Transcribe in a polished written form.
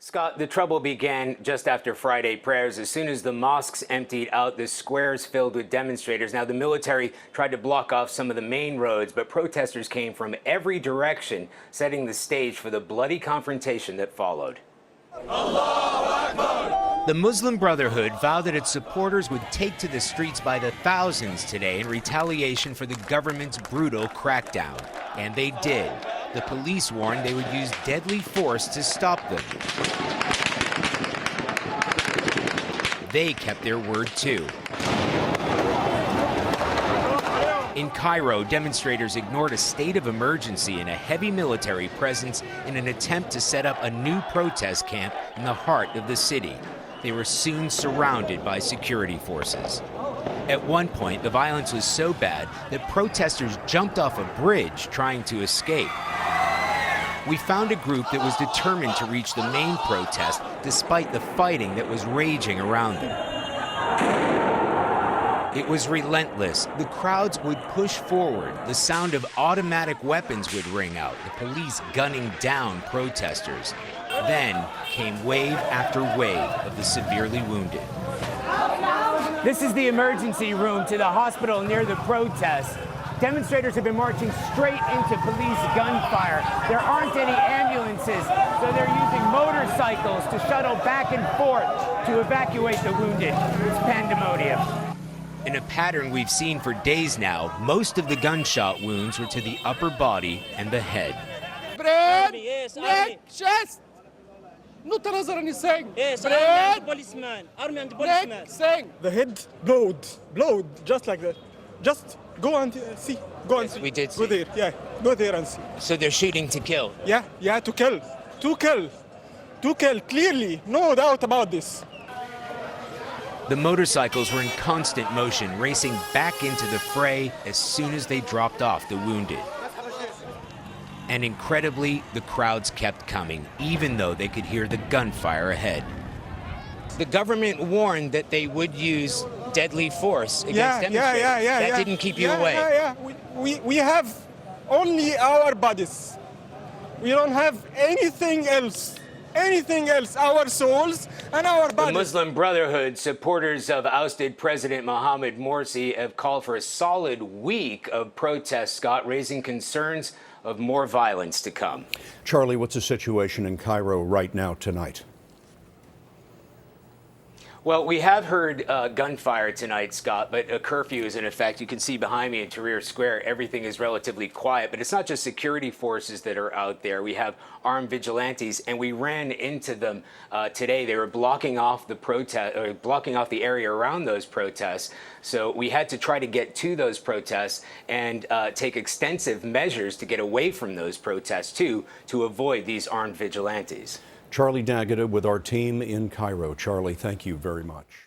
Scott, the trouble began just after Friday prayers. As soon as the mosques emptied out, the squares filled with demonstrators. Now, the military tried to block off some of the main roads, but protesters came from every direction, setting the stage for the bloody confrontation that followed. The Muslim Brotherhood vowed that its supporters would take to the streets by the thousands today in retaliation for the government's brutal crackdown. And they did. The police warned they would use deadly force to stop them. They kept their word too. In Cairo, demonstrators ignored a state of emergency and a heavy military presence in an attempt to set up a new protest camp in the heart of the city. They were soon surrounded by security forces. At one point, the violence was so bad that protesters jumped off a bridge trying to escape. We found a group that was determined to reach the main protest despite the fighting that was raging around them. It was relentless. The crowds would push forward. The sound of automatic weapons would ring out, the police gunning down protesters. Then came wave after wave of the severely wounded. This is the emergency room to the hospital near the protest. Demonstrators have been marching straight into police gunfire. There aren't any ambulances, so they're using motorcycles to shuttle back and forth to evacuate the wounded. It's pandemonium. In a pattern we've seen for days now, most of the gunshot wounds were to the upper body and the head. Brain, neck, chest. Not another anything. Yes, Brain, army and policeman. Army and policeman. neck, thing. The head blowed, just like that. Just go and see. Go and see. We did see. Go there, yeah. Go there and see. So they're shooting to kill? Yeah, to kill. To kill, clearly. No doubt about this. The motorcycles were in constant motion, racing back into the fray as soon as they dropped off the wounded. And incredibly, the crowds kept coming, even though they could hear the gunfire ahead. The government warned that they would use deadly force against demonstrators. That didn't keep you away. We have only our bodies. We don't have anything else. Our souls and our bodies. The Muslim Brotherhood, supporters of ousted President Mohammed Morsi, have called for a solid week of protests, Scott, raising concerns of more violence to come. Charlie, what's the situation in Cairo right now tonight? Well, we have heard gunfire tonight, Scott, but a curfew is in effect. You can see behind me in Tahrir Square, everything is relatively quiet. But it's not just security forces that are out there. We have armed vigilantes, and we ran into them today. They were blocking off the area around those protests. So we had to try to get to those protests and take extensive measures to get away from those protests, too, to avoid these armed vigilantes. Charlie D'Agata with our team in Cairo. Charlie, thank you very much.